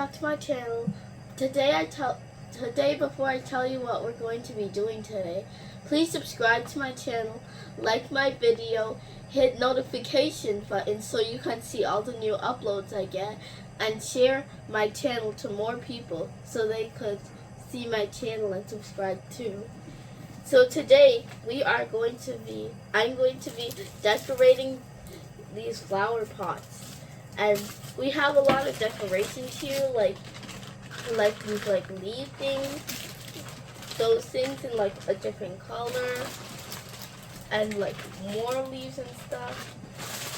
back to my channel. Today before I tell you what we're going to be doing today, please subscribe to my channel, like my video, hit notification button so you can see all the new uploads I get, and share my channel to more people so they could see my channel and subscribe too. So today I'm going to be decorating these flower pots, and we have a lot of decorations here, like these leaf things, those things in like a different color, and like more leaves and stuff.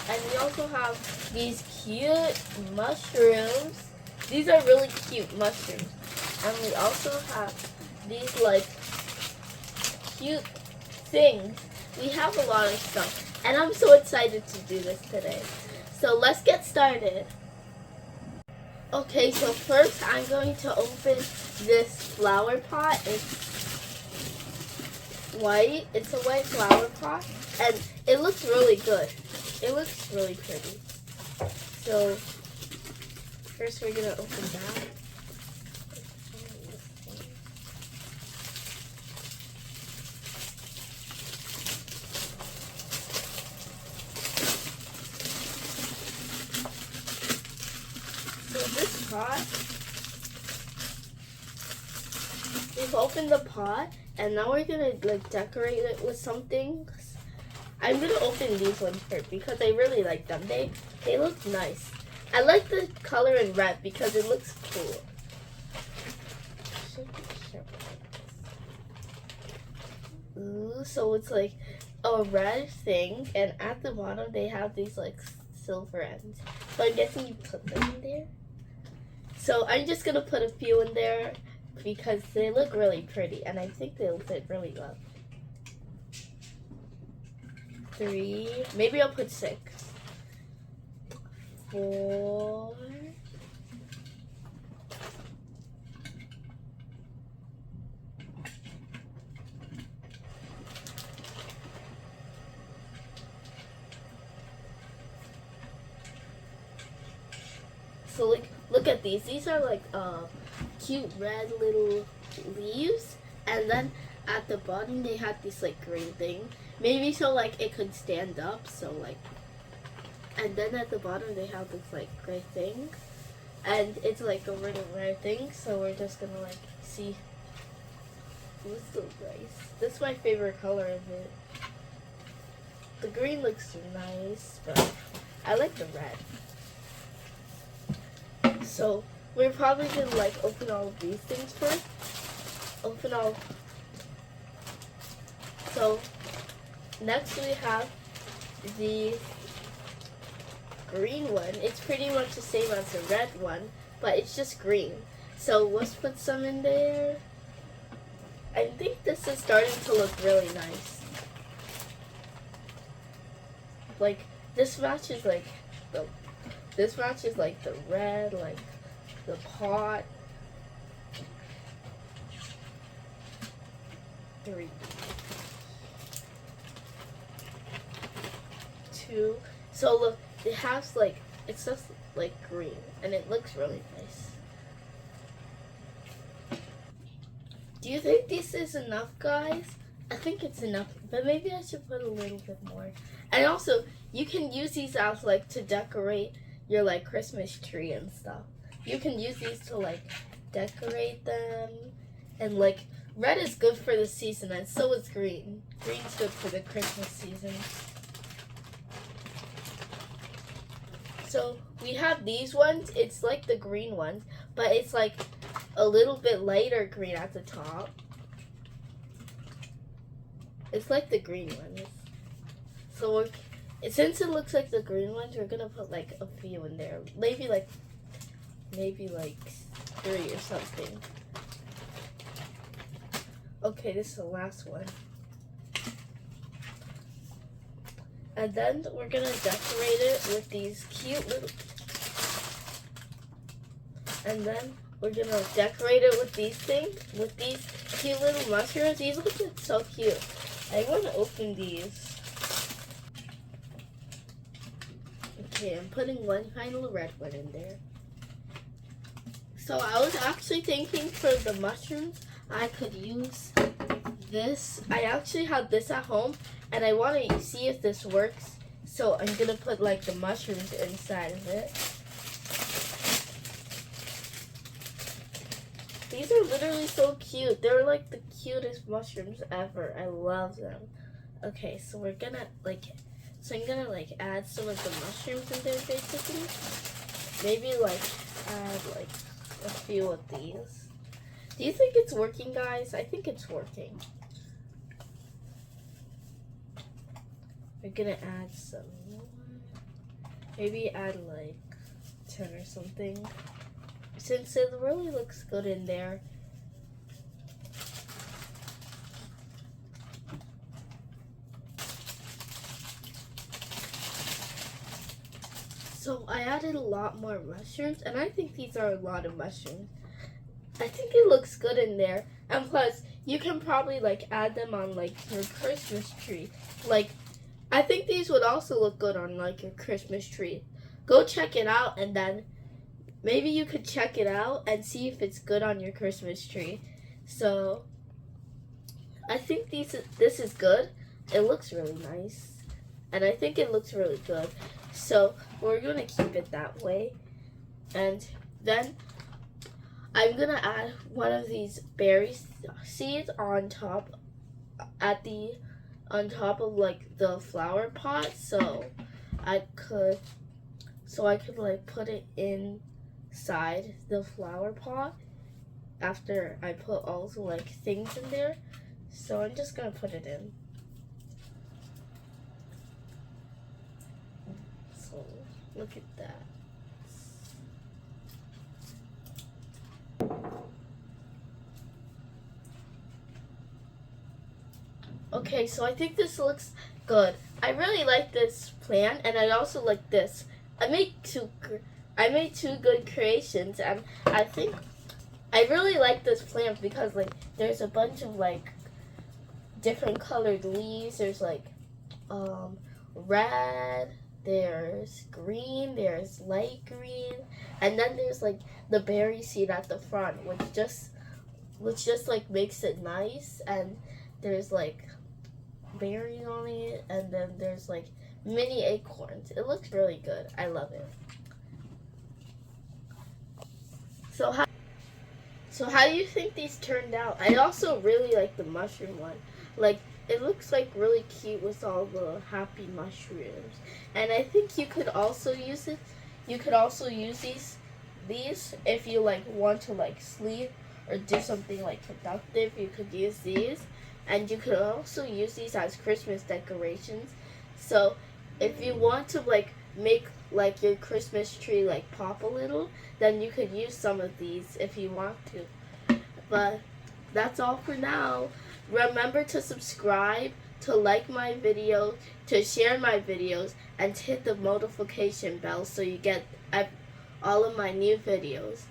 And we also have these cute mushrooms. These are really cute mushrooms. And we also have these like cute things. We have a lot of stuff, and I'm so excited to do this today. So let's get started. Okay, so first I'm going to open this flower pot. It's white. It's a white flower pot, and it looks really good. It looks really pretty. So first we're gonna open that. So this pot, we've opened the pot, and now we're gonna decorate it with some things. I'm gonna open these ones first because I really like them. They look nice. I like the color in red because it looks cool. Ooh, so it's like a red thing, and at the bottom they have these like silver ends. So I'm guessing you put them in there. So I'm just gonna put a few in there because they look really pretty, and I think they'll fit really well. 3, maybe I'll put 6, 4, 5. So look at these. These are like cute red little leaves, and then at the bottom they have this like green thing. Maybe so like it could stand up. So like, and then at the bottom they have this like gray thing, and it's like a really rare thing. So we're just gonna like see. It's so nice. This is my favorite color of it. The green looks nice, but I like the red. So we're probably gonna like open all of these things first. Open all. So next we have the green one. It's pretty much the same as the red one, but it's just green. So let's put some in there. I think this is starting to look really nice. Like this matches like the red, like the pot. 3, 2. So look, it has like, it's just like green, and it looks really nice. Do you think this is enough, guys? I think it's enough, but maybe I should put a little bit more. And also, you can use these as like to decorate your like Christmas tree and stuff. You can use these to like decorate them, and like red is good for the season, and so is green. Green's good for the Christmas season. So we have these ones. It's like the green ones, but it's like a little bit lighter green at the top. It's like the green ones. So since it looks like the green ones, we're gonna put like a few in there. Maybe like 3 or something. Okay, this is the last one. And then we're gonna decorate it with these cute little. And then we're gonna decorate it with these things, with these cute little mushrooms. These look so cute. I want to open these. Okay, I'm putting one final red one in there. So I was actually thinking for the mushrooms, I could use this. I actually have this at home, and I want to see if this works. So I'm gonna put like the mushrooms inside of it. These are literally so cute. They're like the cutest mushrooms ever. I love them. Okay, so we're gonna I'm gonna add some of the mushrooms in there basically. Maybe add a few of these. Do you think it's working, guys? I think it's working. We're gonna add some more. Maybe add 10 or something. Since it really looks good in there. So I added a lot more mushrooms, and I think these are a lot of mushrooms. I think it looks good in there, and plus you can probably add them on your Christmas tree. I think these would also look good on your Christmas tree. Go check it out, and then maybe you could check it out and see if it's good on your Christmas tree. So I think this is good. It looks really nice, and I think it looks really good. So we're gonna keep it that way, and then I'm gonna add one of these berry seeds on top of the flower pot, so I could put it inside the flower pot after I put also things in there. So I'm just gonna put it in. So look at that. Okay, so I think this looks good. I really like this plant, and I also like this. I made two good creations, and I think I really like this plant because there's a bunch of different colored leaves. There's red, there's green, there's light green, and then there's the berry seed at the front, which just makes it nice. And there's berries on it, and then there's mini acorns. It looks really good. I love it. So how do you think these turned out? I also really like the mushroom one. It looks really cute with all the happy mushrooms. And I think you could also use it. You could also use these if you want to sleep or do something productive. You could use these. And you could also use these as Christmas decorations. So if you want to make your Christmas tree pop a little, then you could use some of these if you want to. But that's all for now. Remember to subscribe, to like my videos, to share my videos, and to hit the notification bell so you get all of my new videos.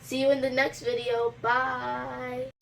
See you in the next video. Bye!